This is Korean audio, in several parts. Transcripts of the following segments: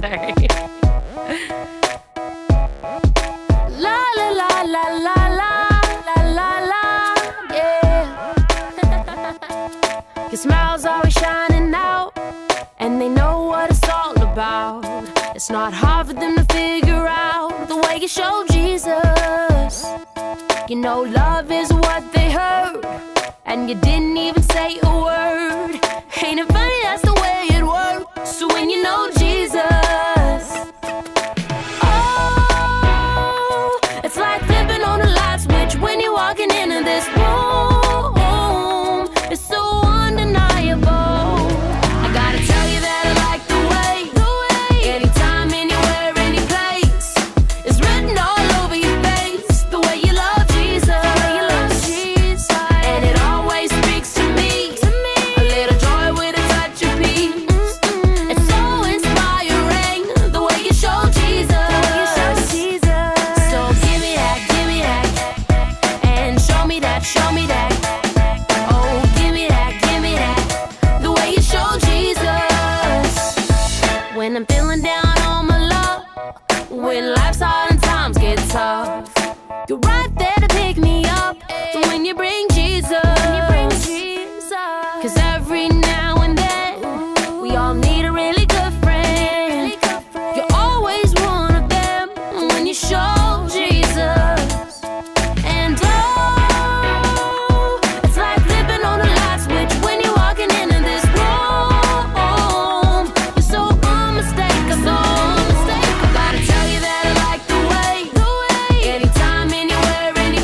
Sorry. La la la la la la la la la, yeah. Your smile's always shining out, and they know what it's all about. It's not hard for them to figure out the way you show Jesus. You know love is what they heard, and you didn't even say a word. Ain't it funny, that's the way it works. So when you know Jesus, oh, it's like flipping on a light switch when you're walking into this room. It's so undeniable. I gotta tell you that I like the way anytime, anywhere, any place, it's written all over your face. The way you love Jesus, and it always speaks to me. A little joy with a touch of peace. It's so inspiring, the way you show Jesus. So give me that, and show me that, Oh, give me that, the way you show Jesus. When I'm feeling down on my luck, when life's hard and times get tough, you're right there to pick me up. When you bring Jesus, 'cause every now and then we all need a really good friend. You're always one of them when you show Jesus. And oh, it's like flipping on a light switch when you're walking into this room. You're so unmistakable. I gotta tell you that I like the way anytime, anywhere, any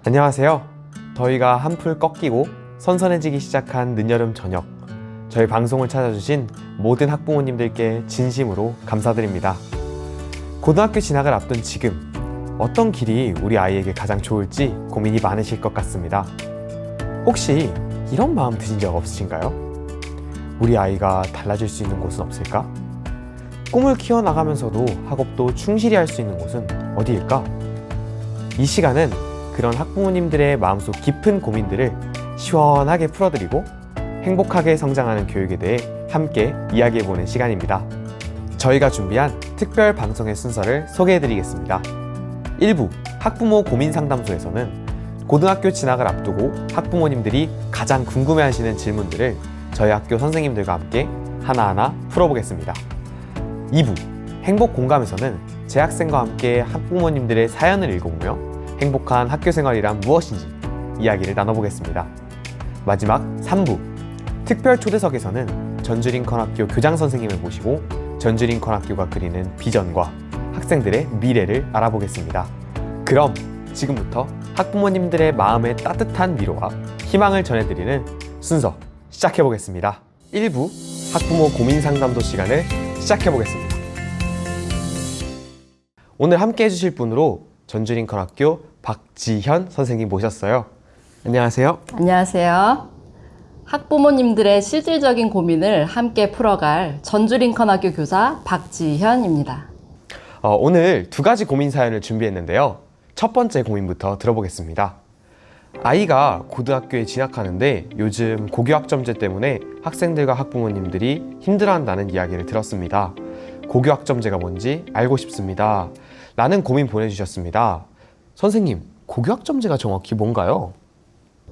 안녕하세요. 더위가 한풀 꺾이고 선선해지기 시작한 늦여름 저녁, 저희 방송을 찾아주신 모든 학부모님들께 진심으로 감사드립니다. 고등학교 진학을 앞둔 지금, 어떤 길이 우리 아이에게 가장 좋을지 고민이 많으실 것 같습니다. 혹시 이런 마음 드신 적 없으신가요? 우리 아이가 달라질 수 있는 곳은 없을까? 꿈을 키워나가면서도 학업도 충실히 할 수 있는 곳은 어디일까? 이 시간은 그런 학부모님들의 마음속 깊은 고민들을 시원하게 풀어드리고 행복하게 성장하는 교육에 대해 함께 이야기해보는 시간입니다. 저희가 준비한 특별 방송의 순서를 소개해드리겠습니다. 1부 학부모 고민상담소에서는 고등학교 진학을 앞두고 학부모님들이 가장 궁금해하시는 질문들을 저희 학교 선생님들과 함께 하나하나 풀어보겠습니다. 2부 행복공감에서는 재학생과 함께 학부모님들의 사연을 읽어보며 행복한 학교생활이란 무엇인지 이야기를 나눠보겠습니다. 마지막 3부 특별 초대석에서는 전주링컨학교 교장선생님을 모시고 전주링컨학교가 그리는 비전과 학생들의 미래를 알아보겠습니다. 그럼 지금부터 학부모님들의 마음에 따뜻한 위로와 희망을 전해드리는 순서 시작해보겠습니다. 1부 학부모 고민상담소 시간을 시작해보겠습니다. 오늘 함께 해주실 분으로 전주링컨학교 박지현 선생님 모셨어요. 안녕하세요. 안녕하세요. 학부모님들의 실질적인 고민을 함께 풀어갈 전주링컨학교 교사 박지현입니다. 오늘 두 가지 고민 사연을 준비했는데요. 첫 번째 고민부터 들어보겠습니다. 아이가 고등학교에 진학하는데 요즘 고교학점제 때문에 학생들과 학부모님들이 힘들어한다는 이야기를 들었습니다. 고교학점제가 뭔지 알고 싶습니다. 라는 고민 보내주셨습니다. 선생님, 고교학점제가 정확히 뭔가요?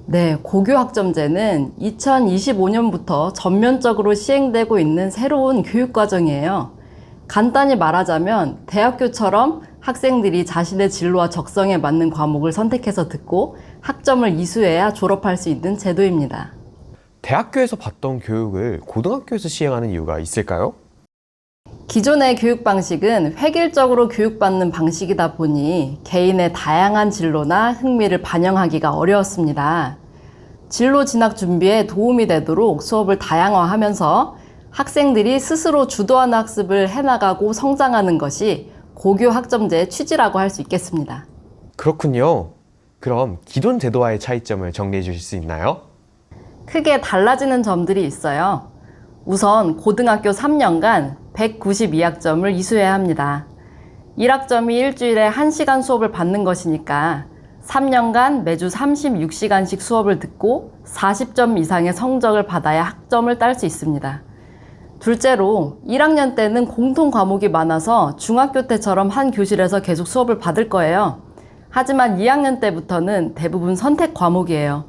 네, 고교학점제는 2025년부터 전면적으로 시행되고 있는 새로운 교육과정이에요. 간단히 말하자면 대학교처럼 학생들이 자신의 진로와 적성에 맞는 과목을 선택해서 듣고 학점을 이수해야 졸업할 수 있는 제도입니다. 대학교에서 받던 교육을 고등학교에서 시행하는 이유가 있을까요? 기존의 교육 방식은 획일적으로 교육받는 방식이다 보니 개인의 다양한 진로나 흥미를 반영하기가 어려웠습니다. 진로 진학 준비에 도움이 되도록 수업을 다양화하면서 학생들이 스스로 주도하는 학습을 해나가고 성장하는 것이 고교 학점제의 취지라고 할 수 있겠습니다. 그렇군요. 그럼 기존 제도와의 차이점을 정리해 주실 수 있나요? 크게 달라지는 점들이 있어요. 우선 고등학교 3년간 192학점을 이수해야 합니다. 1학점이 일주일에 1시간 수업을 받는 것이니까 3년간 매주 36시간씩 수업을 듣고 40점 이상의 성적을 받아야 학점을 딸 수 있습니다. 둘째로 1학년 때는 공통 과목이 많아서 중학교 때처럼 한 교실에서 계속 수업을 받을 거예요. 하지만 2학년 때부터는 대부분 선택 과목이에요.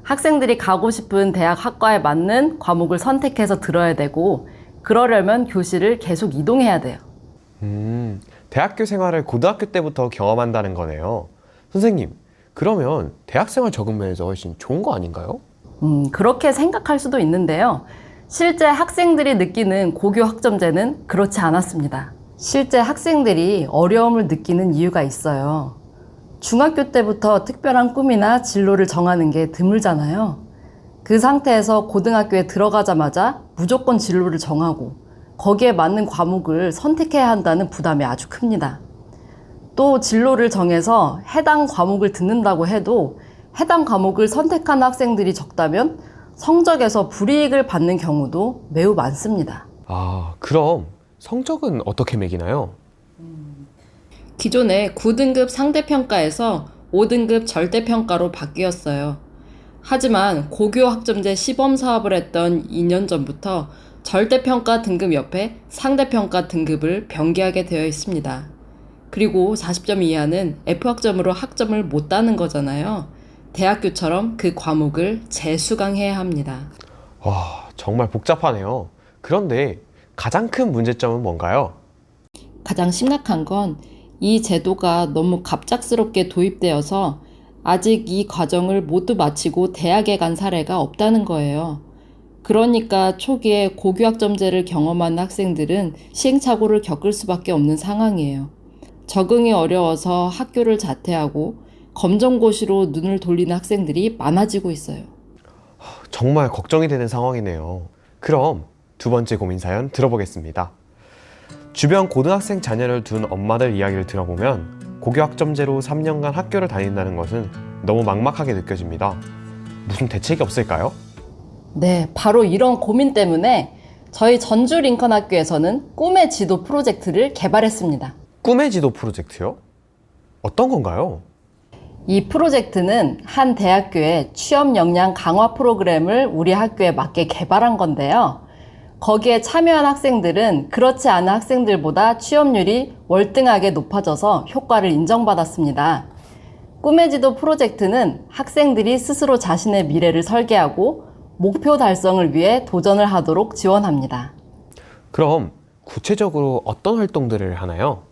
학생들이 가고 싶은 대학 학과에 맞는 과목을 선택해서 들어야 되고 그러려면 교실을 계속 이동해야 돼요. 대학교 생활을 고등학교 때부터 경험한다는 거네요. 선생님, 그러면 대학생활 적응 면에서 훨씬 좋은 거 아닌가요? 그렇게 생각할 수도 있는데요. 실제 학생들이 느끼는 고교 학점제는 그렇지 않았습니다. 실제 학생들이 어려움을 느끼는 이유가 있어요. 중학교 때부터 특별한 꿈이나 진로를 정하는 게 드물잖아요. 그 상태에서 고등학교에 들어가자마자 무조건 진로를 정하고 거기에 맞는 과목을 선택해야 한다는 부담이 아주 큽니다. 또 진로를 정해서 해당 과목을 듣는다고 해도 해당 과목을 선택한 학생들이 적다면 성적에서 불이익을 받는 경우도 매우 많습니다. 그럼 성적은 어떻게 매기나요? 기존의 9등급 상대평가에서 5등급 절대평가로 바뀌었어요. 하지만 고교 학점제 시범 사업을 했던 2년 전부터 절대평가 등급 옆에 상대평가 등급을 병기하게 되어 있습니다. 그리고 40점 이하는 F학점으로 학점을 못 따는 거잖아요. 대학교처럼 그 과목을 재수강해야 합니다. 와, 정말 복잡하네요. 그런데 가장 큰 문제점은 뭔가요? 가장 심각한 건 이 제도가 너무 갑작스럽게 도입되어서 아직 이 과정을 모두 마치고 대학에 간 사례가 없다는 거예요. 그러니까 초기에 고교학점제를 경험한 학생들은 시행착오를 겪을 수밖에 없는 상황이에요. 적응이 어려워서 학교를 자퇴하고 검정고시로 눈을 돌리는 학생들이 많아지고 있어요. 정말 걱정이 되는 상황이네요. 그럼 두 번째 고민 사연 들어보겠습니다. 주변 고등학생 자녀를 둔 엄마들 이야기를 들어보면 고교학점제로 3년간 학교를 다닌다는 것은 너무 막막하게 느껴집니다. 무슨 대책이 없을까요? 네, 바로 이런 고민 때문에 저희 전주 링컨 학교에서는 꿈의 지도 프로젝트를 개발했습니다. 꿈의 지도 프로젝트요? 어떤 건가요? 이 프로젝트는 한 대학교의 취업 역량 강화 프로그램을 우리 학교에 맞게 개발한 건데요. 거기에 참여한 학생들은 그렇지 않은 학생들보다 취업률이 월등하게 높아져서 효과를 인정받았습니다. 꿈의 지도 프로젝트는 학생들이 스스로 자신의 미래를 설계하고 목표 달성을 위해 도전을 하도록 지원합니다. 그럼 구체적으로 어떤 활동들을 하나요?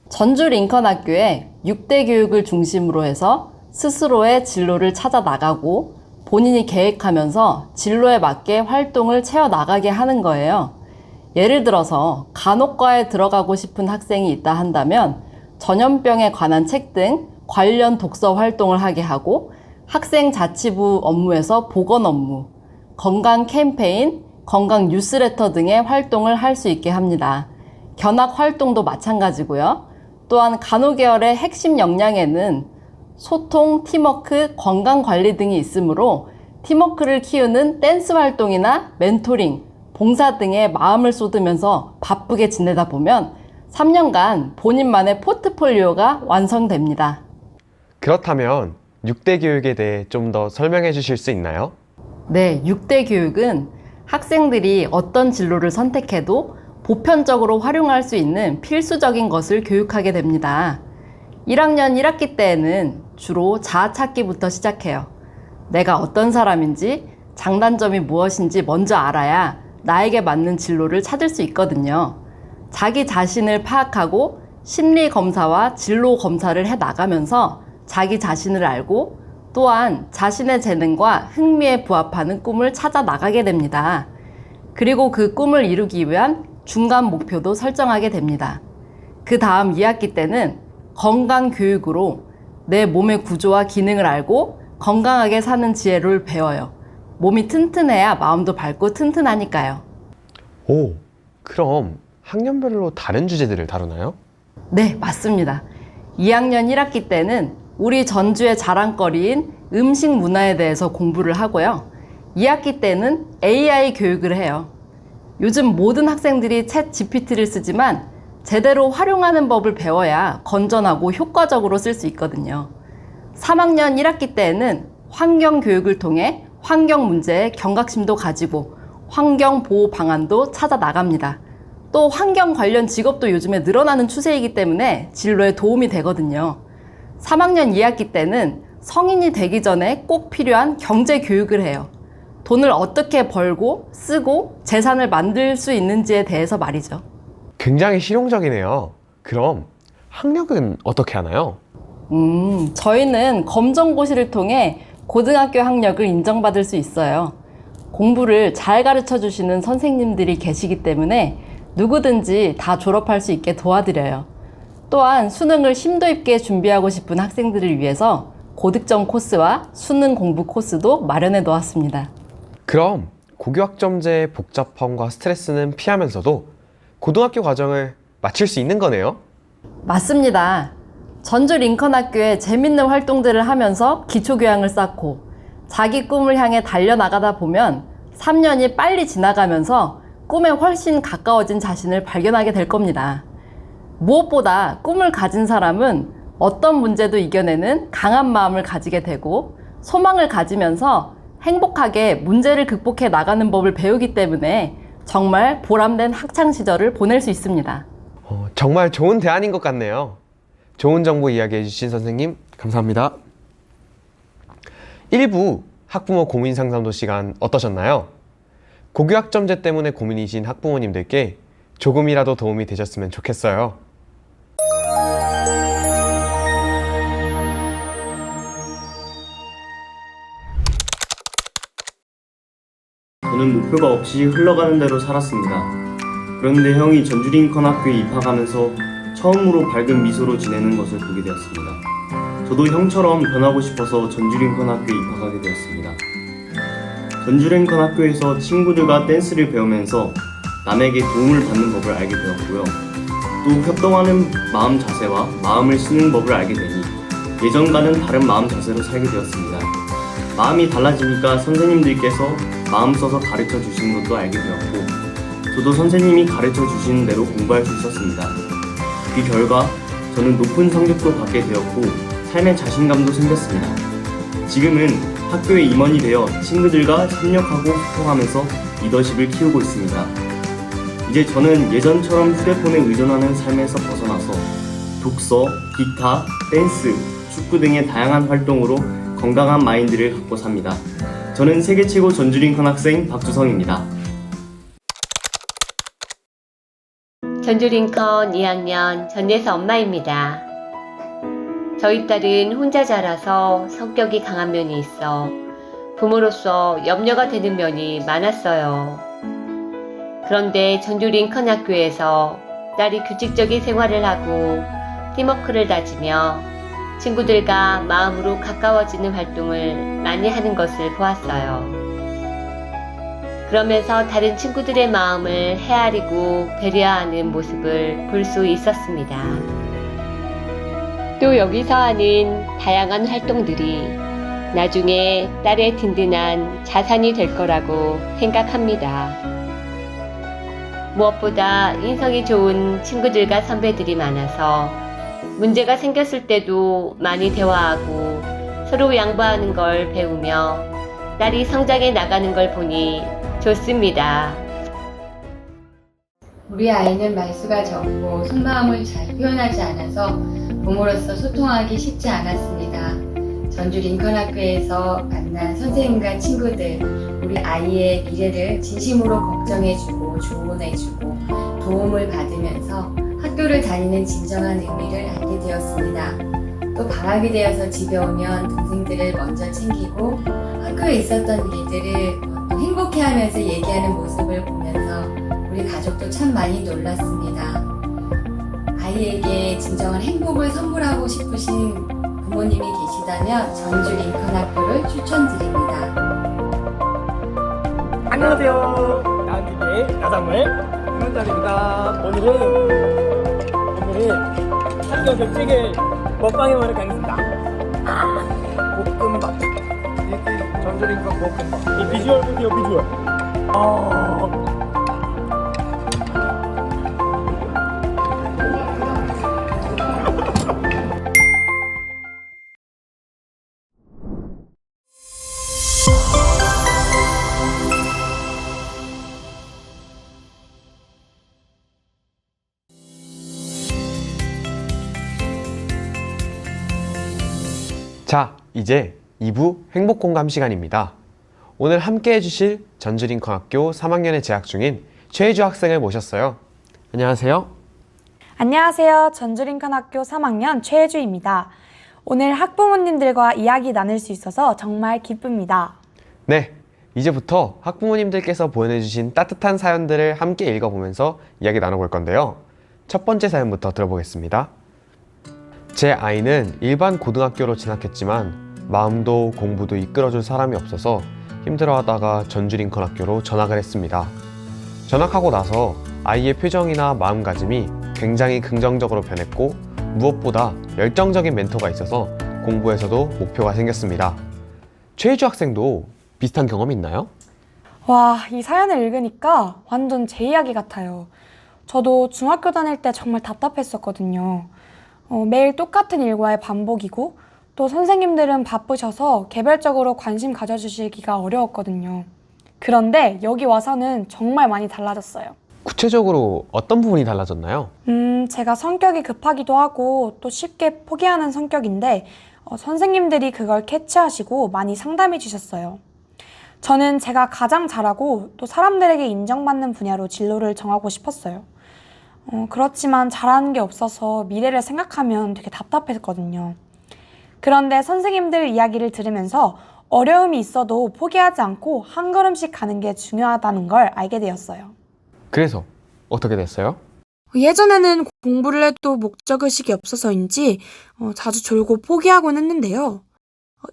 전주 링컨 학교에 6대 교육을 중심으로 해서 스스로의 진로를 찾아 나가고 본인이 계획하면서 진로에 맞게 활동을 채워나가게 하는 거예요. 예를 들어서 간호과에 들어가고 싶은 학생이 있다 한다면 전염병에 관한 책 등 관련 독서 활동을 하게 하고 학생 자치부 업무에서 보건 업무, 건강 캠페인, 건강 뉴스레터 등의 활동을 할 수 있게 합니다. 견학 활동도 마찬가지고요. 또한 간호계열의 핵심 역량에는 소통, 팀워크, 건강관리 등이 있으므로 팀워크를 키우는 댄스 활동이나 멘토링, 봉사 등에 마음을 쏟으면서 바쁘게 지내다 보면 3년간 본인만의 포트폴리오가 완성됩니다. 그렇다면 6대 교육에 대해 좀 더 설명해 주실 수 있나요? 네, 6대 교육은 학생들이 어떤 진로를 선택해도 보편적으로 활용할 수 있는 필수적인 것을 교육하게 됩니다. 1학년 1학기 때에는 주로 자아 찾기부터 시작해요. 내가 어떤 사람인지, 장단점이 무엇인지 먼저 알아야 나에게 맞는 진로를 찾을 수 있거든요. 자기 자신을 파악하고 심리 검사와 진로 검사를 해 나가면서 자기 자신을 알고 또한 자신의 재능과 흥미에 부합하는 꿈을 찾아 나가게 됩니다. 그리고 그 꿈을 이루기 위한 중간 목표도 설정하게 됩니다. 그 다음 2학기 때는 건강 교육으로 내 몸의 구조와 기능을 알고 건강하게 사는 지혜를 배워요. 몸이 튼튼해야 마음도 밝고 튼튼하니까요. 오, 그럼 학년별로 다른 주제들을 다루나요? 네, 맞습니다. 2학년 1학기 때는 우리 전주의 자랑거리인 음식 문화에 대해서 공부를 하고요. 2학기 때는 AI 교육을 해요. 요즘 모든 학생들이 챗 GPT를 쓰지만 제대로 활용하는 법을 배워야 건전하고 효과적으로 쓸 수 있거든요. 3학년 1학기 때에는 환경 교육을 통해 환경 문제에 경각심도 가지고 환경 보호 방안도 찾아 나갑니다. 또 환경 관련 직업도 요즘에 늘어나는 추세이기 때문에 진로에 도움이 되거든요. 3학년 2학기 때는 성인이 되기 전에 꼭 필요한 경제 교육을 해요. 돈을 어떻게 벌고 쓰고 재산을 만들 수 있는지에 대해서 말이죠. 굉장히 실용적이네요. 그럼 학력은 어떻게 하나요? 저희는 검정고시를 통해 고등학교 학력을 인정받을 수 있어요. 공부를 잘 가르쳐 주시는 선생님들이 계시기 때문에 누구든지 다 졸업할 수 있게 도와드려요. 또한 수능을 심도 있게 준비하고 싶은 학생들을 위해서 고득점 코스와 수능 공부 코스도 마련해 놓았습니다. 그럼 고교학점제의 복잡함과 스트레스는 피하면서도 고등학교 과정을 마칠 수 있는 거네요? 맞습니다. 전주 링컨 학교에 재밌는 활동들을 하면서 기초교양을 쌓고 자기 꿈을 향해 달려나가다 보면 3년이 빨리 지나가면서 꿈에 훨씬 가까워진 자신을 발견하게 될 겁니다. 무엇보다 꿈을 가진 사람은 어떤 문제도 이겨내는 강한 마음을 가지게 되고 소망을 가지면서 행복하게 문제를 극복해 나가는 법을 배우기 때문에 정말 보람된 학창시절을 보낼 수 있습니다. 정말 좋은 대안인 것 같네요. 좋은 정보 이야기해 주신 선생님 감사합니다. 1부 학부모 고민 상담도 시간 어떠셨나요? 고교학점제 때문에 고민이신 학부모님들께 조금이라도 도움이 되셨으면 좋겠어요. 저는 목표가 없이 흘러가는 대로 살았습니다. 그런데 형이 전주 링컨 학교에 입학하면서 처음으로 밝은 미소로 지내는 것을 보게 되었습니다. 저도 형처럼 변하고 싶어서 전주林학교에 입학하게 되었습니다. 전주林학교에서 친구들과 댄스를 배우면서 남에게 도움을 받는 법을 알게 되었고요. 또 협동하는 마음 자세와 마음을 쓰는 법을 알게 되니 예전과는 다른 마음 자세로 살게 되었습니다. 마음이 달라지니까 선생님들께서 마음 써서 가르쳐 주시는 것도 알게 되었고, 저도 선생님이 가르쳐 주시는 대로 공부할 수 있었습니다. 그 결과 저는 높은 성적도 받게 되었고 삶의 자신감도 생겼습니다. 지금은 학교에 임원이 되어 친구들과 협력하고 소통하면서 리더십을 키우고 있습니다. 이제 저는 예전처럼 휴대폰에 의존하는 삶에서 벗어나서 독서, 기타, 댄스, 축구 등의 다양한 활동으로 건강한 마인드를 갖고 삽니다. 저는 세계 최고 전주林학생 박주성입니다. 전주林 2학년 전예서 엄마입니다. 저희 딸은 혼자 자라서 성격이 강한 면이 있어 부모로서 염려가 되는 면이 많았어요. 그런데 전주林학교에서 딸이 규칙적인 생활을 하고 팀워크를 다지며 친구들과 마음으로 가까워지는 활동을 많이 하는 것을 보았어요. 그러면서 다른 친구들의 마음을 헤아리고 배려하는 모습을 볼 수 있었습니다. 또 여기서 하는 다양한 활동들이 나중에 딸의 든든한 자산이 될 거라고 생각합니다. 무엇보다 인성이 좋은 친구들과 선배들이 많아서 문제가 생겼을 때도 많이 대화하고 서로 양보하는 걸 배우며 딸이 성장해 나가는 걸 보니 좋습니다. 우리 아이는 말수가 적고 속마음을 잘 표현하지 않아서 부모로서 소통하기 쉽지 않았습니다. 전주林학교에서 만난 선생님과 친구들, 우리 아이의 미래를 진심으로 걱정해주고 조언해주고 도움을 받으면서 학교를 다니는 진정한 의미를 알게 되었습니다. 또 방학이 되어서 집에 오면 동생들을 먼저 챙기고 학교에 있었던 일들을 또 행복해하면서 얘기하는 모습을 보면서 우리 가족도 참 많이 놀랐습니다. 아이에게 진정한 행복을 선물하고 싶으신 부모님이 계시다면 전주林학교를 추천드립니다. 안녕하세요. 나은TV의 나상물 김원달입니다. 오늘은 학교 격식을 먹방해보러 가겠습니다. 볶음밥. 이게 전주林볶음밥. 이 비주얼 보세요, 비주얼. 자, 이제 2부 행복공감 시간입니다. 오늘 함께 해주실 전주林학교 3학년에 재학 중인 최혜주 학생을 모셨어요. 안녕하세요. 안녕하세요. 전주林학교 3학년 최혜주입니다. 오늘 학부모님들과 이야기 나눌 수 있어서 정말 기쁩니다. 네, 이제부터 학부모님들께서 보내주신 따뜻한 사연들을 함께 읽어보면서 이야기 나눠볼 건데요. 첫 번째 사연부터 들어보겠습니다. 제 아이는 일반 고등학교로 진학했지만 마음도 공부도 이끌어줄 사람이 없어서 힘들어하다가 전주林학교로 전학을 했습니다. 전학하고 나서 아이의 표정이나 마음가짐이 굉장히 긍정적으로 변했고 무엇보다 열정적인 멘토가 있어서 공부에서도 목표가 생겼습니다. 최혜주 학생도 비슷한 경험이 있나요? 와, 이 사연을 읽으니까 완전 제 이야기 같아요. 저도 중학교 다닐 때 정말 답답했었거든요. 매일 똑같은 일과의 반복이고 또 선생님들은 바쁘셔서 개별적으로 관심 가져주시기가 어려웠거든요. 그런데 여기 와서는 정말 많이 달라졌어요. 구체적으로 어떤 부분이 달라졌나요? 제가 성격이 급하기도 하고 또 쉽게 포기하는 성격인데 선생님들이 그걸 캐치하시고 많이 상담해 주셨어요. 저는 제가 가장 잘하고 또 사람들에게 인정받는 분야로 진로를 정하고 싶었어요. 그렇지만 잘하는 게 없어서 미래를 생각하면 되게 답답했거든요. 그런데 선생님들 이야기를 들으면서 어려움이 있어도 포기하지 않고 한 걸음씩 가는 게 중요하다는 걸 알게 되었어요. 그래서 어떻게 됐어요? 예전에는 공부를 해도 목적의식이 없어서인지 자주 졸고 포기하곤 했는데요.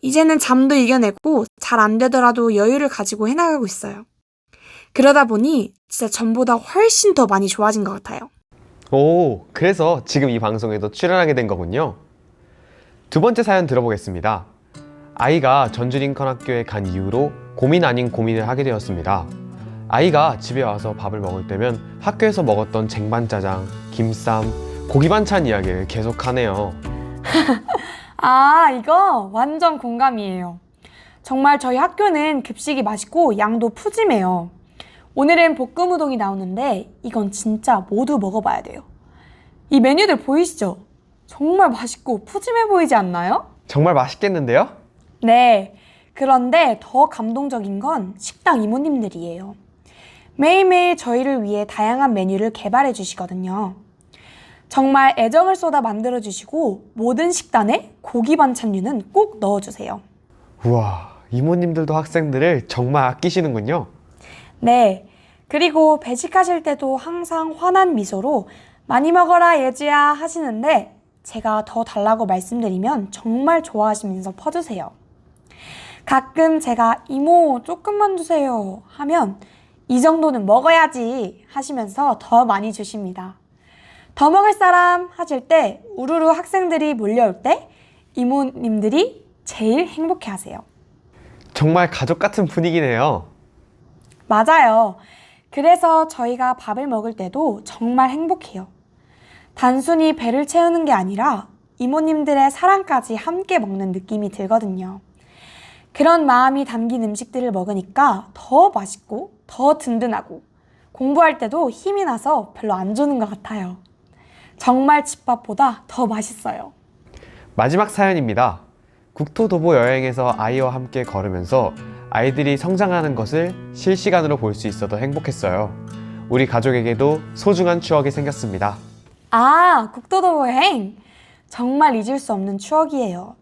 이제는 잠도 이겨내고 잘 안 되더라도 여유를 가지고 해나가고 있어요. 그러다 보니 진짜 전보다 훨씬 더 많이 좋아진 것 같아요. 오, 그래서 지금 이 방송에도 출연하게 된 거군요. 두 번째 사연 들어보겠습니다. 아이가 전주林학교에 간 이후로 고민 아닌 고민을 하게 되었습니다. 아이가 집에 와서 밥을 먹을 때면 학교에서 먹었던 쟁반짜장, 김쌈, 고기 반찬 이야기를 계속하네요. 아, 이거 완전 공감이에요. 정말 저희 학교는 급식이 맛있고 양도 푸짐해요. 오늘은 볶음 우동이 나오는데 이건 진짜 모두 먹어봐야 돼요. 이 메뉴들 보이시죠? 정말 맛있고 푸짐해 보이지 않나요? 정말 맛있겠는데요? 네. 그런데 더 감동적인 건 식당 이모님들이에요. 매일매일 저희를 위해 다양한 메뉴를 개발해 주시거든요. 정말 애정을 쏟아 만들어 주시고 모든 식단에 고기 반찬류는 꼭 넣어 주세요. 우와, 이모님들도 학생들을 정말 아끼시는군요. 네. 그리고 배식하실 때도 항상 환한 미소로 많이 먹어라 예지야 하시는데 제가 더 달라고 말씀드리면 정말 좋아하시면서 퍼주세요. 가끔 제가 이모 조금만 주세요 하면 이 정도는 먹어야지 하시면서 더 많이 주십니다. 더 먹을 사람 하실 때 우르르 학생들이 몰려올 때 이모님들이 제일 행복해 하세요. 정말 가족 같은 분위기네요. 맞아요. 그래서 저희가 밥을 먹을 때도 정말 행복해요. 단순히 배를 채우는 게 아니라 이모님들의 사랑까지 함께 먹는 느낌이 들거든요. 그런 마음이 담긴 음식들을 먹으니까 더 맛있고 더 든든하고 공부할 때도 힘이 나서 별로 안 주는 것 같아요. 정말 집밥보다 더 맛있어요. 마지막 사연입니다. 국토도보 여행에서 아이와 함께 걸으면서 아이들이 성장하는 것을 실시간으로 볼 수 있어서 행복했어요. 우리 가족에게도 소중한 추억이 생겼습니다. 아, 국토도보 여행! 정말 잊을 수 없는 추억이에요.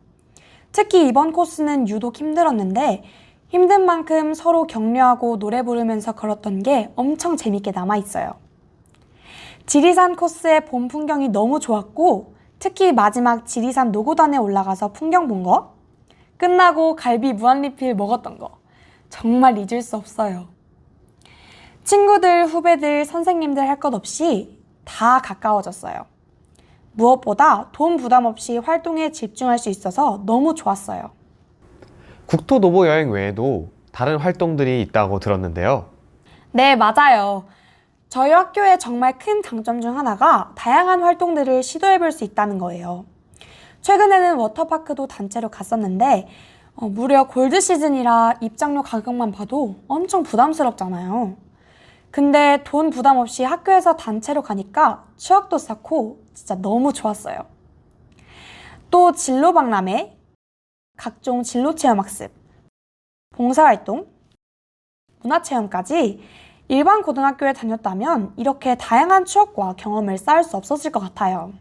특히 이번 코스는 유독 힘들었는데 힘든 만큼 서로 격려하고 노래 부르면서 걸었던 게 엄청 재밌게 남아있어요. 지리산 코스의 봄 풍경이 너무 좋았고 특히 마지막 지리산 노고단에 올라가서 풍경 본 거, 끝나고 갈비 무한리필 먹었던 거 정말 잊을 수 없어요. 친구들, 후배들, 선생님들 할 것 없이 다 가까워졌어요. 무엇보다 돈 부담 없이 활동에 집중할 수 있어서 너무 좋았어요. 국토도보 여행 외에도 다른 활동들이 있다고 들었는데요. 네, 맞아요. 저희 학교의 정말 큰 장점 중 하나가 다양한 활동들을 시도해볼 수 있다는 거예요. 최근에는 워터파크도 단체로 갔었는데 무려 골드 시즌이라 입장료 가격만 봐도 엄청 부담스럽잖아요. 근데 돈 부담 없이 학교에서 단체로 가니까 추억도 쌓고 진짜 너무 좋았어요. 또 진로 박람회, 각종 진로 체험 학습, 봉사활동, 문화체험까지 일반 고등학교에 다녔다면 이렇게 다양한 추억과 경험을 쌓을 수 없었을 것 같아요.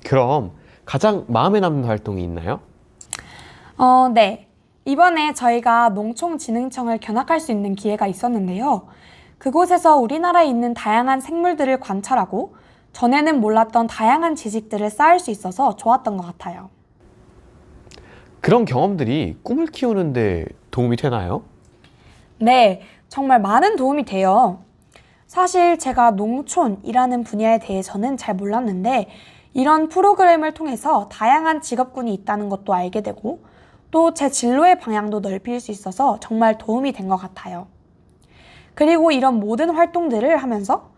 그럼 가장 마음에 남는 활동이 있나요? 네. 이번에 저희가 농촌진흥청을 견학할 수 있는 기회가 있었는데요. 그곳에서 우리나라에 있는 다양한 생물들을 관찰하고 전에는 몰랐던 다양한 지식들을 쌓을 수 있어서 좋았던 것 같아요. 그런 경험들이 꿈을 키우는데 도움이 되나요? 네, 정말 많은 도움이 돼요. 사실 제가 농촌이라는 분야에 대해서는 잘 몰랐는데 이런 프로그램을 통해서 다양한 직업군이 있다는 것도 알게 되고 또 제 진로의 방향도 넓힐 수 있어서 정말 도움이 된 것 같아요. 그리고 이런 모든 활동들을 하면서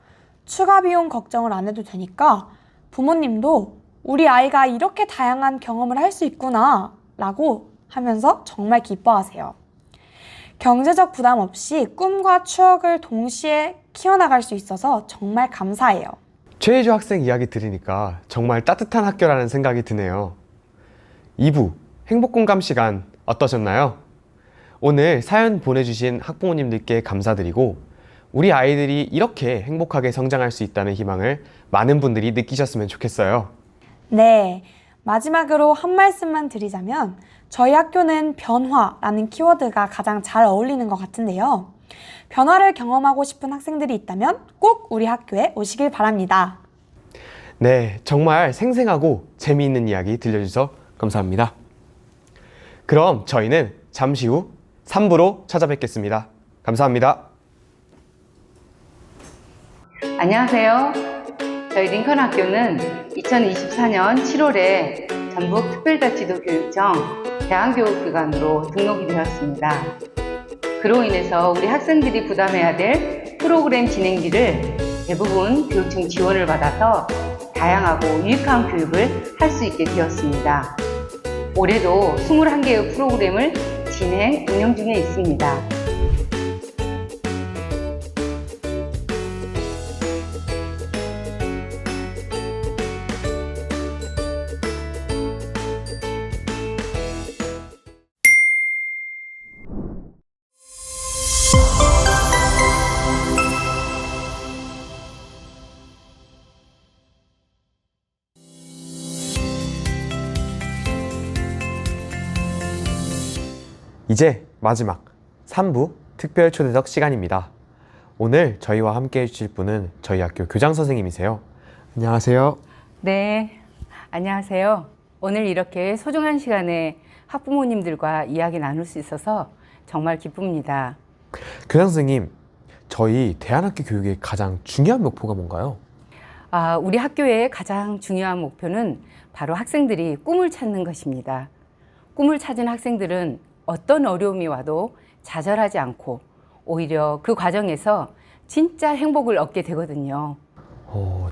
추가 비용 걱정을 안 해도 되니까 부모님도 우리 아이가 이렇게 다양한 경험을 할 수 있구나 라고 하면서 정말 기뻐하세요. 경제적 부담 없이 꿈과 추억을 동시에 키워나갈 수 있어서 정말 감사해요. 최혜주 학생 이야기 들으니까 정말 따뜻한 학교라는 생각이 드네요. 2부 행복공감 시간 어떠셨나요? 오늘 사연 보내주신 학부모님들께 감사드리고 우리 아이들이 이렇게 행복하게 성장할 수 있다는 희망을 많은 분들이 느끼셨으면 좋겠어요. 네, 마지막으로 한 말씀만 드리자면 저희 학교는 변화라는 키워드가 가장 잘 어울리는 것 같은데요. 변화를 경험하고 싶은 학생들이 있다면 꼭 우리 학교에 오시길 바랍니다. 네, 정말 생생하고 재미있는 이야기 들려주셔서 감사합니다. 그럼 저희는 잠시 후 3부로 찾아뵙겠습니다. 감사합니다. 안녕하세요. 저희 링컨 학교는 2024년 7월에 전북 특별자치도교육청 대안교육기관으로 등록이 되었습니다. 그로 인해서 우리 학생들이 부담해야 될 프로그램 진행비를 대부분 교육청 지원을 받아서 다양하고 유익한 교육을 할 수 있게 되었습니다. 올해도 21개의 프로그램을 진행, 운영 중에 있습니다. 이제 마지막 3부 특별 초대석 시간입니다. 오늘 저희와 함께 해주실 분은 저희 학교 교장 선생님이세요. 안녕하세요. 네, 안녕하세요. 오늘 이렇게 소중한 시간에 학부모님들과 이야기 나눌 수 있어서 정말 기쁩니다. 교장 선생님, 저희 대안학교 교육의 가장 중요한 목표가 뭔가요? 우리 학교의 가장 중요한 목표는 바로 학생들이 꿈을 찾는 것입니다. 꿈을 찾은 학생들은 어떤 어려움이 와도 좌절하지 않고 오히려 그 과정에서 진짜 행복을 얻게 되거든요.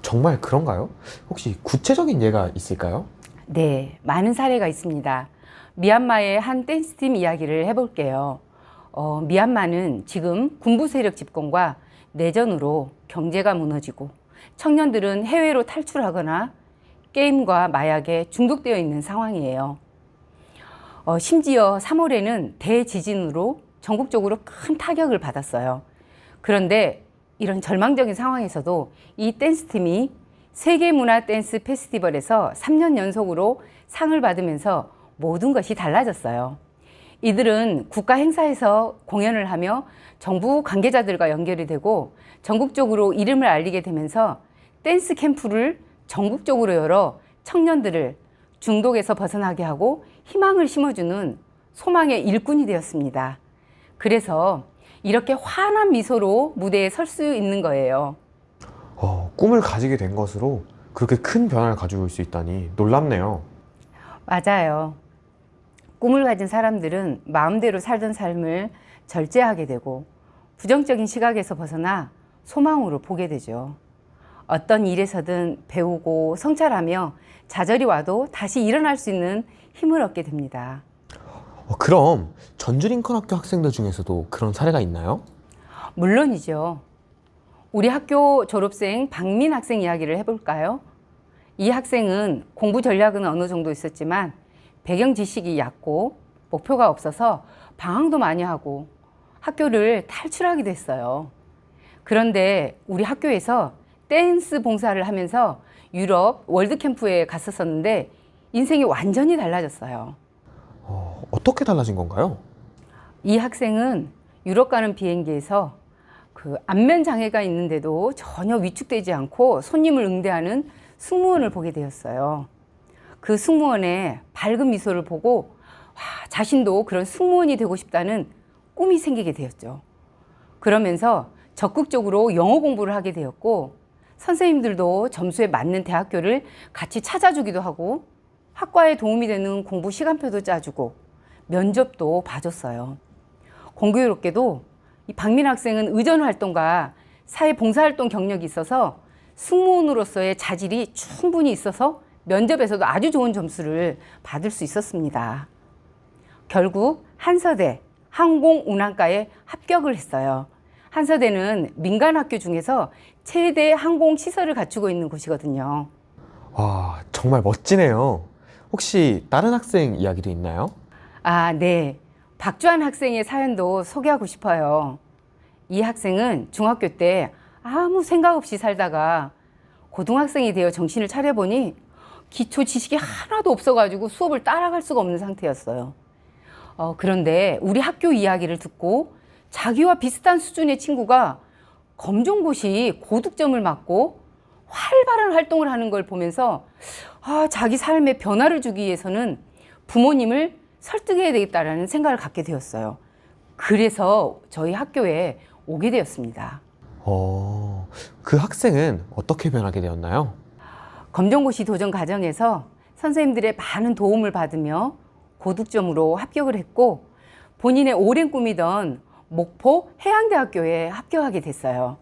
정말 그런가요? 혹시 구체적인 예가 있을까요? 네, 많은 사례가 있습니다. 미얀마의 한 댄스팀 이야기를 해볼게요. 미얀마는 지금 군부 세력 집권과 내전으로 경제가 무너지고 청년들은 해외로 탈출하거나 게임과 마약에 중독되어 있는 상황이에요. 심지어 3월에는 대지진으로 전국적으로 큰 타격을 받았어요. 그런데 이런 절망적인 상황에서도 이 댄스팀이 세계문화 댄스 페스티벌에서 3년 연속으로 상을 받으면서 모든 것이 달라졌어요. 이들은 국가 행사에서 공연을 하며 정부 관계자들과 연결이 되고 전국적으로 이름을 알리게 되면서 댄스 캠프를 전국적으로 열어 청년들을 중독에서 벗어나게 하고 희망을 심어주는 소망의 일꾼이 되었습니다. 그래서 이렇게 환한 미소로 무대에 설 수 있는 거예요. 꿈을 가지게 된 것으로 그렇게 큰 변화를 가지고 올 수 있다니 놀랍네요. 맞아요. 꿈을 가진 사람들은 마음대로 살던 삶을 절제하게 되고 부정적인 시각에서 벗어나 소망으로 보게 되죠. 어떤 일에서든 배우고 성찰하며 좌절이 와도 다시 일어날 수 있는 힘을 얻게 됩니다. 그럼 전주링컨학교 학생들 중에서도 그런 사례가 있나요? 물론이죠. 우리 학교 졸업생 박민 학생 이야기를 해볼까요? 이 학생은 공부 전략은 어느 정도 있었지만 배경 지식이 얕고 목표가 없어서 방황도 많이 하고 학교를 탈출하기도 했어요. 그런데 우리 학교에서 댄스 봉사를 하면서 유럽 월드캠프에 갔었었는데 인생이 완전히 달라졌어요. 어떻게 달라진 건가요? 이 학생은 유럽 가는 비행기에서 그 안면 장애가 있는데도 전혀 위축되지 않고 손님을 응대하는 승무원을 보게 되었어요. 그 승무원의 밝은 미소를 보고 자신도 그런 승무원이 되고 싶다는 꿈이 생기게 되었죠. 그러면서 적극적으로 영어 공부를 하게 되었고 선생님들도 점수에 맞는 대학교를 같이 찾아주기도 하고 학과에 도움이 되는 공부 시간표도 짜주고 면접도 봐줬어요. 공교롭게도 이 박민 학생은 의전 활동과 사회 봉사활동 경력이 있어서 승무원으로서의 자질이 충분히 있어서 면접에서도 아주 좋은 점수를 받을 수 있었습니다. 결국 한서대 항공운항과에 합격을 했어요. 한서대는 민간학교 중에서 최대 항공시설을 갖추고 있는 곳이거든요. 와, 정말 멋지네요. 혹시 다른 학생 이야기도 있나요? 네. 박주한 학생의 사연도 소개하고 싶어요. 이 학생은 중학교 때 아무 생각 없이 살다가 고등학생이 되어 정신을 차려보니 기초 지식이 하나도 없어가지고 수업을 따라갈 수가 없는 상태였어요. 그런데 우리 학교 이야기를 듣고 자기와 비슷한 수준의 친구가 검정고시 고득점을 맞고 활발한 활동을 하는 걸 보면서 자기 삶에 변화를 주기 위해서는 부모님을 설득해야 되겠다라는 생각을 갖게 되었어요. 그래서 저희 학교에 오게 되었습니다. 그 학생은 어떻게 변하게 되었나요? 검정고시 도전 과정에서 선생님들의 많은 도움을 받으며 고득점으로 합격을 했고 본인의 오랜 꿈이던 목포 해양대학교에 합격하게 됐어요.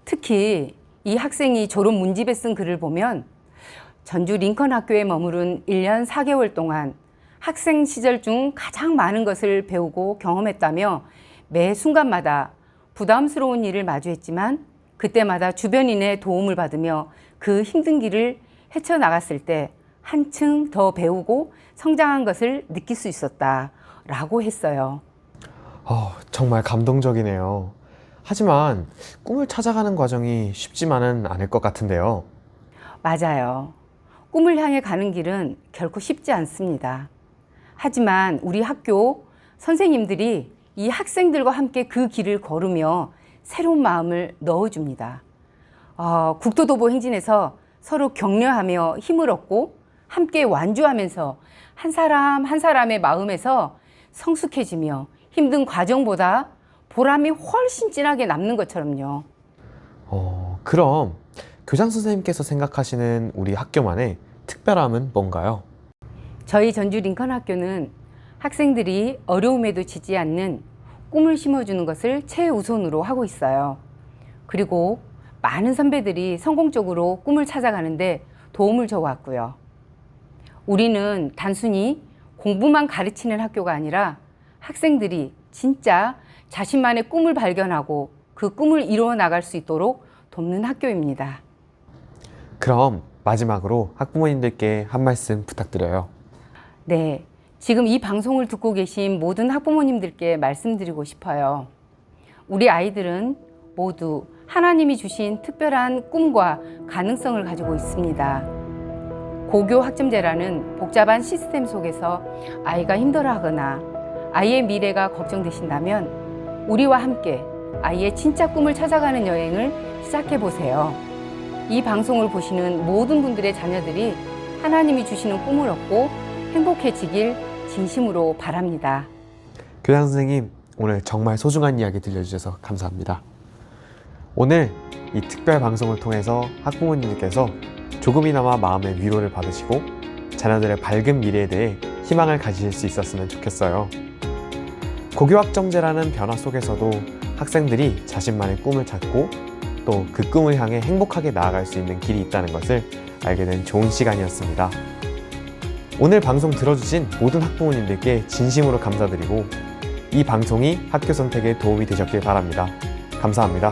특히 이 학생이 졸업 문집에 쓴 글을 보면 전주 링컨 학교에 머무른 1년 4개월 동안 학생 시절 중 가장 많은 것을 배우고 경험했다며 매 순간마다 부담스러운 일을 마주했지만 그때마다 주변인의 도움을 받으며 그 힘든 길을 헤쳐나갔을 때 한층 더 배우고 성장한 것을 느낄 수 있었다라고 했어요. 정말 감동적이네요. 하지만 꿈을 찾아가는 과정이 쉽지만은 않을 것 같은데요. 맞아요. 꿈을 향해 가는 길은 결코 쉽지 않습니다. 하지만 우리 학교 선생님들이 이 학생들과 함께 그 길을 걸으며 새로운 마음을 넣어줍니다. 국토도보 행진에서 서로 격려하며 힘을 얻고 함께 완주하면서 한 사람 한 사람의 마음에서 성숙해지며 힘든 과정보다 보람이 훨씬 진하게 남는 것처럼요. 그럼 교장 선생님께서 생각하시는 우리 학교만의 특별함은 뭔가요? 저희 전주 링컨 학교는 학생들이 어려움에도 지지 않는 꿈을 심어주는 것을 최우선으로 하고 있어요. 그리고 많은 선배들이 성공적으로 꿈을 찾아가는데 도움을 줘왔고요. 우리는 단순히 공부만 가르치는 학교가 아니라 학생들이 진짜 자신만의 꿈을 발견하고 그 꿈을 이루어 나갈 수 있도록 돕는 학교입니다. 그럼 마지막으로 학부모님들께 한 말씀 부탁드려요. 네, 지금 이 방송을 듣고 계신 모든 학부모님들께 말씀드리고 싶어요. 우리 아이들은 모두 하나님이 주신 특별한 꿈과 가능성을 가지고 있습니다. 고교 학점제라는 복잡한 시스템 속에서 아이가 힘들어하거나 아이의 미래가 걱정되신다면 우리와 함께 아이의 진짜 꿈을 찾아가는 여행을 시작해 보세요. 이 방송을 보시는 모든 분들의 자녀들이 하나님이 주시는 꿈을 얻고 행복해지길 진심으로 바랍니다. 교장 선생님, 오늘 정말 소중한 이야기 들려주셔서 감사합니다. 오늘 이 특별 방송을 통해서 학부모님들께서 조금이나마 마음의 위로를 받으시고 자녀들의 밝은 미래에 대해 희망을 가지실 수 있었으면 좋겠어요. 고교학점제라는 변화 속에서도 학생들이 자신만의 꿈을 찾고 또 그 꿈을 향해 행복하게 나아갈 수 있는 길이 있다는 것을 알게 된 좋은 시간이었습니다. 오늘 방송 들어주신 모든 학부모님들께 진심으로 감사드리고 이 방송이 학교 선택에 도움이 되셨길 바랍니다. 감사합니다.